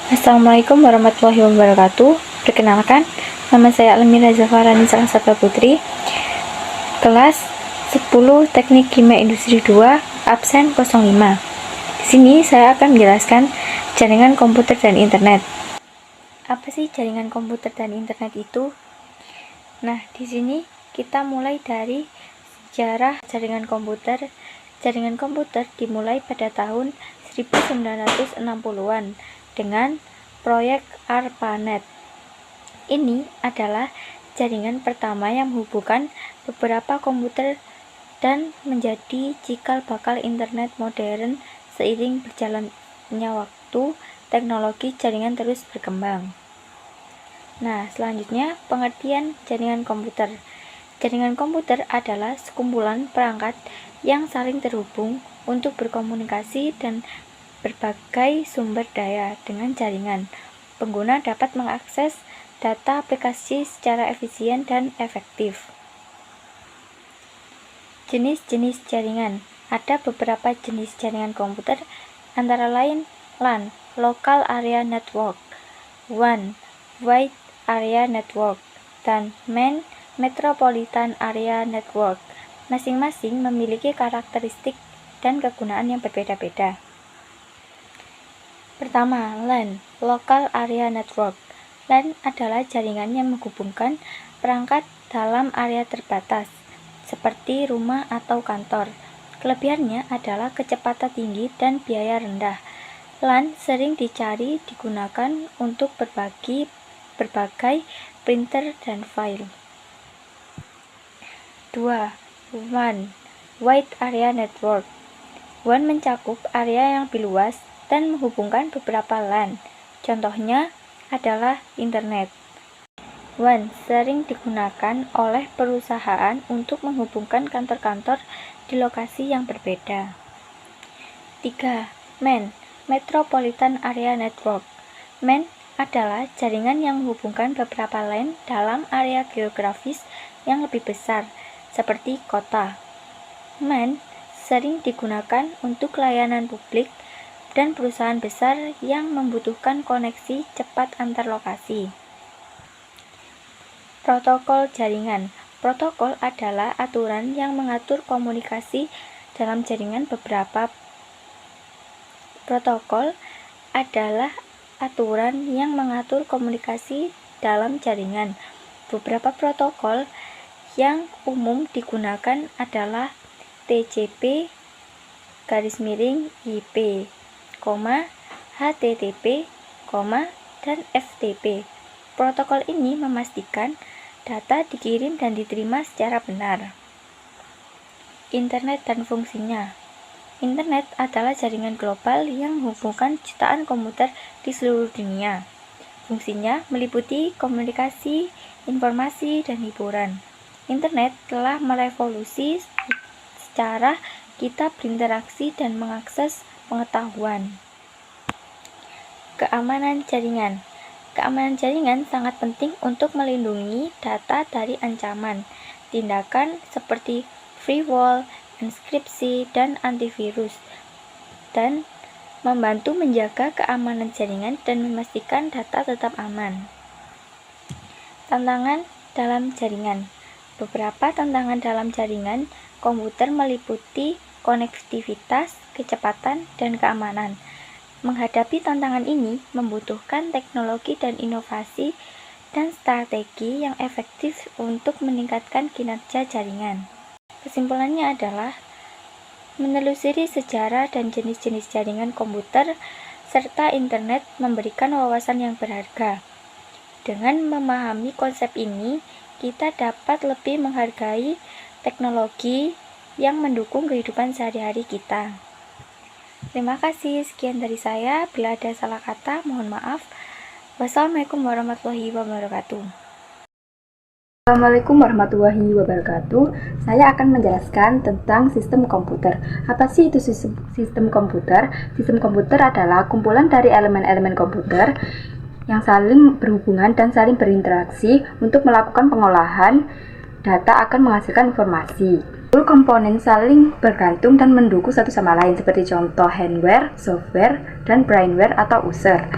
Assalamualaikum warahmatullahi wabarakatuh. Perkenalkan, nama saya Almira Zafarani Salasabla Putri, kelas 10 Teknik Kimia Industri 2, absen 05. Di sini saya akan menjelaskan jaringan komputer dan internet. Apa sih jaringan komputer dan internet itu? Nah, di sini kita mulai dari sejarah jaringan komputer. Jaringan komputer dimulai pada tahun 1960-an dengan proyek ARPANET. Ini adalah jaringan pertama yang menghubungkan beberapa komputer dan menjadi cikal bakal internet modern. Seiring berjalannya waktu, teknologi jaringan terus berkembang. Nah, selanjutnya pengertian jaringan komputer. Jaringan komputer adalah sekumpulan perangkat yang saling terhubung untuk berkomunikasi dan berbagai sumber daya dengan jaringan. Pengguna dapat mengakses data aplikasi secara efisien dan efektif. Jenis-jenis jaringan. Ada beberapa jenis jaringan komputer, antara lain LAN, Local Area Network, WAN, Wide Area Network, dan MAN, Metropolitan Area Network. Masing-masing memiliki karakteristik dan kegunaan yang berbeda-beda. Pertama, LAN, Local Area Network. LAN adalah jaringan yang menghubungkan perangkat dalam area terbatas, seperti rumah atau kantor. Kelebihannya adalah kecepatan tinggi dan biaya rendah. LAN sering digunakan untuk berbagai printer dan file. 2. WAN, Wide Area Network. WAN mencakup area yang lebih luas dan menghubungkan beberapa LAN. Contohnya adalah internet. WAN sering digunakan oleh perusahaan untuk menghubungkan kantor-kantor di lokasi yang berbeda. 3. MAN, Metropolitan Area Network. MAN adalah jaringan yang menghubungkan beberapa LAN dalam area geografis yang lebih besar, seperti kota. MAN sering digunakan untuk layanan publik dan perusahaan besar yang membutuhkan koneksi cepat antar lokasi. Protokol jaringan. Protokol adalah aturan yang mengatur komunikasi dalam jaringan. Beberapa protokol adalah aturan yang mengatur komunikasi dalam jaringan. Beberapa protokol yang umum digunakan adalah TCP, IP, HTTP, dan FTP. Protokol ini memastikan data dikirim dan diterima secara benar. Internet dan fungsinya. Internet adalah jaringan global yang menghubungkan jutaan komputer di seluruh dunia. Fungsinya meliputi komunikasi, informasi, dan hiburan. Internet telah merevolusi secara kita berinteraksi dan mengakses pengetahuan. Keamanan jaringan. Keamanan jaringan sangat penting untuk melindungi data dari ancaman. Tindakan seperti firewall, enkripsi, dan antivirus, dan membantu menjaga keamanan jaringan dan memastikan data tetap aman. Tantangan dalam jaringan. Beberapa tantangan dalam jaringan komputer meliputi konektivitas, kecepatan, dan keamanan. Menghadapi tantangan ini membutuhkan teknologi dan inovasi dan strategi yang efektif untuk meningkatkan kinerja jaringan. Kesimpulannya adalah menelusuri sejarah dan jenis-jenis jaringan komputer serta internet memberikan wawasan yang berharga. Dengan memahami konsep ini, kita dapat lebih menghargai teknologi yang mendukung kehidupan sehari-hari kita. Terima kasih, sekian dari saya. Bila ada salah kata, mohon maaf. Wassalamualaikum warahmatullahi wabarakatuh. Assalamualaikum warahmatullahi wabarakatuh. Saya akan menjelaskan tentang sistem komputer. Apa sih itu sistem komputer? Sistem komputer adalah kumpulan dari elemen-elemen komputer yang saling berhubungan dan saling berinteraksi untuk melakukan pengolahan data akan menghasilkan informasi. Komponen saling bergantung dan mendukung satu sama lain, seperti contoh hardware, software, dan brainware atau user.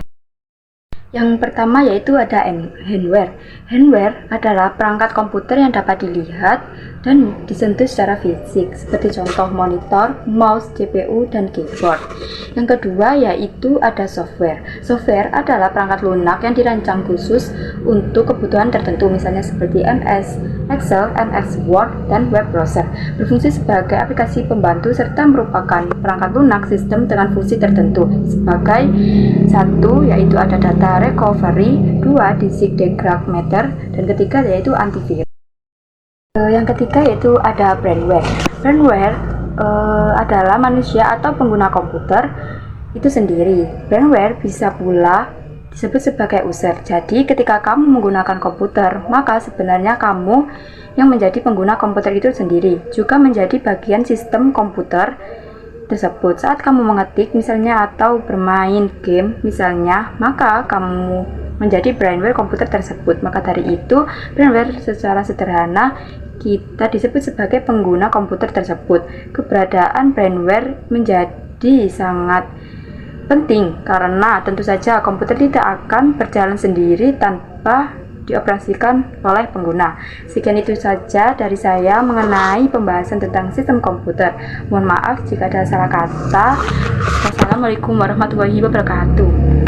Yang pertama yaitu ada handware. Handware adalah perangkat komputer yang dapat dilihat dan disentuh secara fisik, seperti contoh monitor, mouse, CPU, dan keyboard. Yang kedua yaitu ada software. Software adalah perangkat lunak yang dirancang khusus untuk kebutuhan tertentu, misalnya seperti MS, Excel, MS Word, dan web browser. Berfungsi sebagai aplikasi pembantu serta merupakan perangkat lunak sistem dengan fungsi tertentu, sebagai satu yaitu ada data recovery, dua disk degradator, dan ketiga yaitu antivirus. Yang ketiga yaitu ada brandware. Brandware adalah manusia atau pengguna komputer itu sendiri. Brandware bisa pula disebut sebagai user. Jadi ketika kamu menggunakan komputer, maka sebenarnya kamu yang menjadi pengguna komputer itu sendiri juga menjadi bagian sistem komputer tersebut. Saat kamu mengetik misalnya atau bermain game misalnya, maka kamu menjadi brandware komputer tersebut. Maka dari itu, brandware secara sederhana kita disebut sebagai pengguna komputer tersebut. Keberadaan brandware menjadi sangat penting karena tentu saja komputer tidak akan berjalan sendiri tanpa dioperasikan oleh pengguna. Sekian itu saja dari saya mengenai pembahasan tentang sistem komputer. Mohon maaf jika ada salah kata. Wassalamualaikum warahmatullahi wabarakatuh.